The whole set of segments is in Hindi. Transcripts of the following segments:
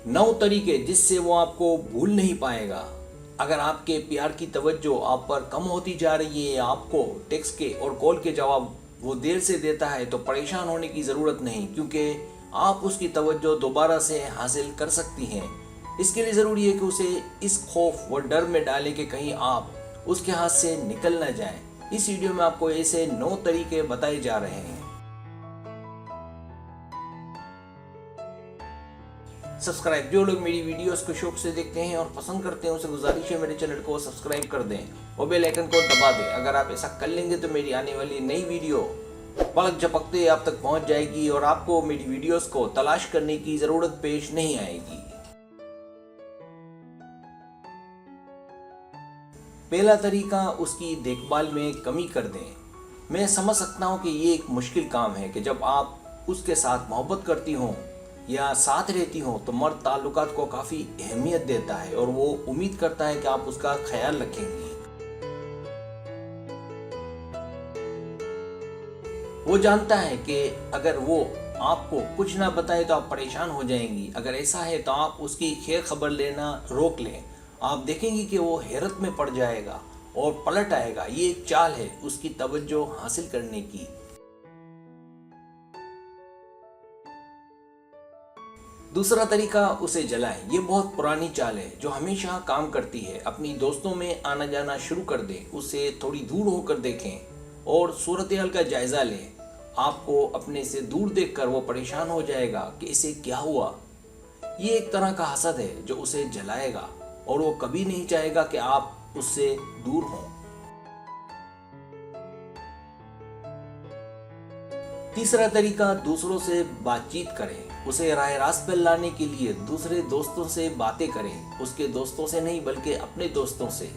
9 तरीके जिससे वो आपको भूल नहीं पाएगा। अगर आपके प्यार की तवज्जो आप पर कम होती जा रही है या आपको टेक्स्ट के और कॉल के जवाब वो देर से देता है तो परेशान होने की ज़रूरत नहीं, क्योंकि आप उसकी तवज्जो दोबारा से हासिल कर सकती हैं। इसके लिए ज़रूरी है कि उसे इस खौफ व डर में डालें कि कहीं आप उसके हाथ से निकल न जाएं। इस वीडियो में आपको ऐसे 9 तरीके बताए जा रहे हैं। सब्सक्राइब, जो लोग मेरी वीडियोस को शौक से देखते हैं और पसंद करते हैं उनसे गुजारिश है मेरे चैनल को सब्सक्राइब कर दें और बेल आइकन को दबा दें। अगर आप ऐसा कर लेंगे तो मेरी आने वाली नई वीडियो पलक झपकते आप तक पहुंच जाएगी और आपको मेरी वीडियोस को तलाश करने की जरूरत पेश नहीं आएगी। पहला तरीका, उसकी देखभाल में कमी कर दें। मैं समझ सकता हूं कि ये एक मुश्किल काम है कि जब आप उसके साथ मोहब्बत करती हों या साथ रहती हो तो मर्द ताल्लुकात को काफ़ी अहमियत देता है और वो उम्मीद करता है कि आप उसका ख्याल रखेंगी। वो जानता है कि अगर वो आपको कुछ ना बताए तो आप परेशान हो जाएंगी। अगर ऐसा है तो आप उसकी खैर खबर लेना रोक लें। आप देखेंगी कि वो हैरत में पड़ जाएगा और पलट आएगा। ये एक चाल है उसकी तवज्जो हासिल करने की। दूसरा तरीका, उसे जलाएं। ये बहुत पुरानी चाल है जो हमेशा काम करती है। अपनी दोस्तों में आना जाना शुरू कर दें, उससे थोड़ी दूर होकर देखें और सूरत-ए-हाल का जायजा लें। आपको अपने से दूर देखकर वो परेशान हो जाएगा कि इसे क्या हुआ। ये एक तरह का हसद है जो उसे जलाएगा और वो कभी नहीं चाहेगा कि आप उससे दूर हों। तीसरा तरीका, दूसरों से बातचीत करें। उसे राह रास्त पर लाने के लिए दूसरे दोस्तों से बातें करें। उसके दोस्तों से नहीं बल्कि अपने दोस्तों से।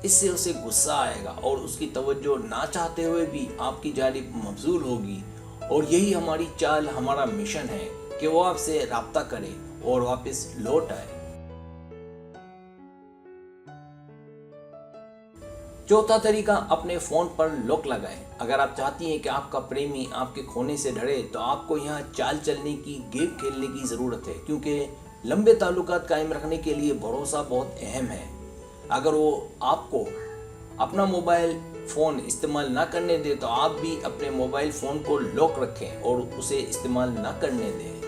इससे उसे गुस्सा आएगा और उसकी तवज्जो ना चाहते हुए भी आपकी जानिब मबजूल होगी। और यही हमारी चाल, हमारा मिशन है कि वो आपसे राब्ता करे और वापस लौट आए। चौथा तरीका, अपने फ़ोन पर लॉक लगाएं। अगर आप चाहती हैं कि आपका प्रेमी आपके खोने से डरे तो आपको यहाँ चाल चलने की, गेम खेलने की ज़रूरत है, क्योंकि लंबे ताल्लुकात कायम रखने के लिए भरोसा बहुत अहम है। अगर वो आपको अपना मोबाइल फ़ोन इस्तेमाल ना करने दे तो आप भी अपने मोबाइल फ़ोन को लॉक रखें और उसे इस्तेमाल ना करने दें।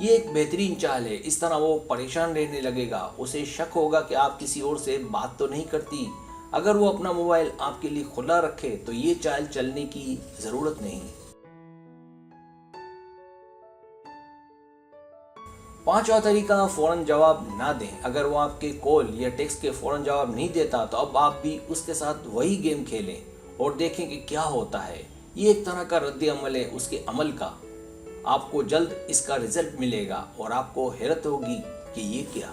ये एक बेहतरीन चाल है। इस तरह वो परेशान रहने लगेगा। उसे शक होगा कि आप किसी और से बात तो नहीं करती। अगर वो अपना मोबाइल आपके लिए खुला रखे तो ये चाल चलने की जरूरत नहीं। पांचवा तरीका, फौरन जवाब ना दें। अगर वो आपके कॉल या टेक्स्ट के फौरन जवाब नहीं देता तो अब आप भी उसके साथ वही गेम खेलें और देखें कि क्या होता है। ये एक तरह का रद्द अमल है उसके अमल का। आपको जल्द इसका रिजल्ट मिलेगा और आपको हैरत होगी कि ये क्या।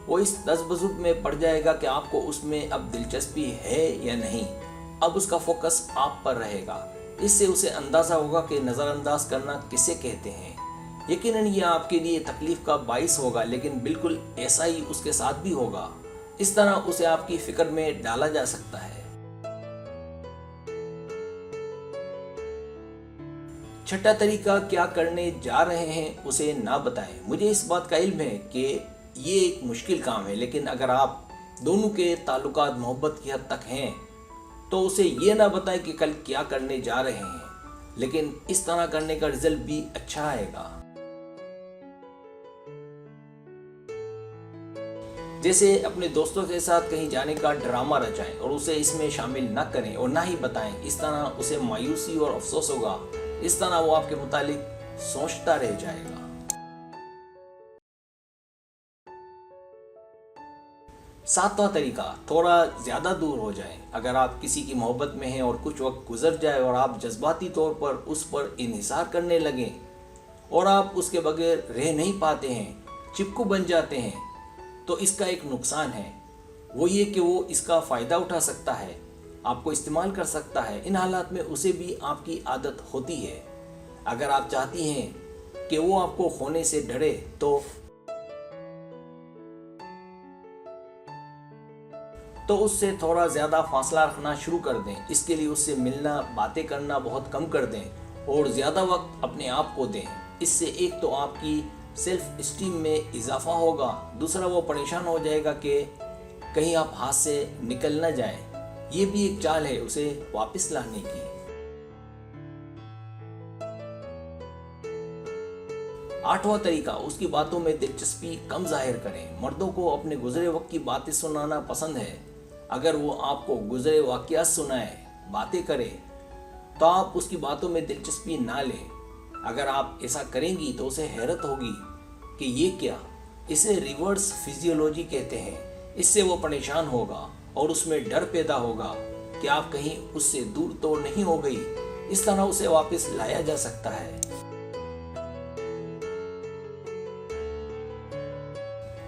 वो इस तज़ब्ज़ुब में पड़ जाएगा कि आपको उसमें अब दिलचस्पी है या नहीं। अब उसका फोकस आप पर रहेगा। इससे उसे अंदाजा होगा कि नज़रअंदाज करना किसे कहते हैं। यकीनन ये आपके लिए तकलीफ का बाइस होगा, लेकिन बिल्कुल ऐसा ही उसके साथ भी होगा। इस तरह उसे आपकी फिक्र में डाला जा सकता है। छठा तरीका, क्या करने जा रहे हैं उसे ना बताएं। मुझे इस बात का इल्म है कि ये एक मुश्किल काम है, लेकिन अगर आप दोनों के ताल्लुकात मोहब्बत की हद तक हैं तो उसे ये ना बताएं कि कल क्या करने जा रहे हैं, लेकिन इस तरह करने का रिजल्ट भी अच्छा आएगा। जैसे अपने दोस्तों के साथ कहीं जाने का ड्रामा रचाएं और उसे इसमें शामिल ना करें और ना ही बताएं। इस तरह उसे मायूसी और अफसोस होगा। इस तरह वो आपके मुतालिक सोचता रह जाएगा। सातवां तरीका, थोड़ा ज्यादा दूर हो जाएं। अगर आप किसी की मोहब्बत में हैं और कुछ वक्त गुजर जाए और आप जज्बाती तौर पर उस पर इन्हिसार करने लगें और आप उसके बगैर रह नहीं पाते हैं, चिपकू बन जाते हैं, तो इसका एक नुकसान है। वो ये कि वो इसका फ़ायदा उठा सकता है, आपको इस्तेमाल कर सकता है। इन हालात में उसे भी आपकी आदत होती है। अगर आप चाहती हैं कि वो आपको खोने से डरे तो तो उससे थोड़ा ज़्यादा फासला रखना शुरू कर दें। इसके लिए उससे मिलना, बातें करना बहुत कम कर दें और ज़्यादा वक्त अपने आप को दें। इससे एक तो आपकी सेल्फ स्टीम में इजाफा होगा, दूसरा वो परेशान हो जाएगा कि कहीं आप हाथ से निकल न जाए। ये भी एक चाल है उसे वापस लाने की। आठवां तरीका, उसकी बातों में दिलचस्पी कम जाहिर करें। मर्दों को अपने गुजरे वक्त की बातें सुनाना पसंद है। अगर वो आपको गुजरे वाक़यात सुनाए, बातें करे, तो आप उसकी बातों में दिलचस्पी ना लें। अगर आप ऐसा करेंगी तो उसे हैरत होगी कि ये क्या। इसे रिवर्स फिजियोलॉजी कहते हैं। इससे वो परेशान होगा और उसमें डर पैदा होगा कि आप कहीं उससे दूर तो नहीं हो गई। इस तरह उसे वापस लाया जा सकता है।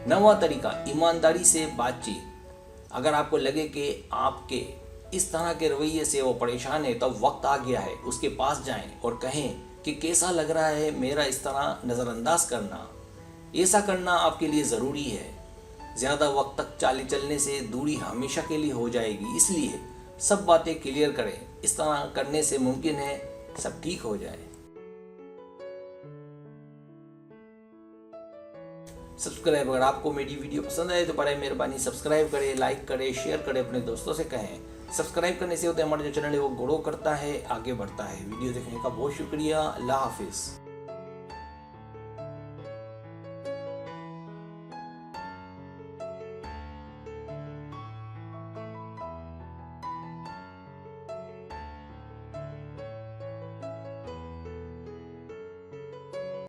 नवा तरीका, ईमानदारी से बातचीत। अगर आपको लगे कि आपके इस तरह के रवैये से वो परेशान है, तो वक्त आ गया है उसके पास जाएं और कहें कि कैसा लग रहा है मेरा इस तरह नज़रअंदाज करना। ऐसा करना आपके लिए ज़रूरी है। ज़्यादा वक्त तक चाले चलने से दूरी हमेशा के लिए हो जाएगी। इसलिए सब बातें क्लियर करें। इस तरह करने से मुमकिन है सब ठीक हो जाए। सब्सक्राइब, अगर आपको मेरी वीडियो पसंद आए तो बड़े मेहरबानी सब्सक्राइब करें, लाइक करें, शेयर करें, अपने दोस्तों से कहें। सब्सक्राइब करने से होता है हमारा जो चैनल है वो ग्रो करता है, आगे बढ़ता है। वीडियो देखने का बहुत शुक्रिया। अल्लाह हाफिज़।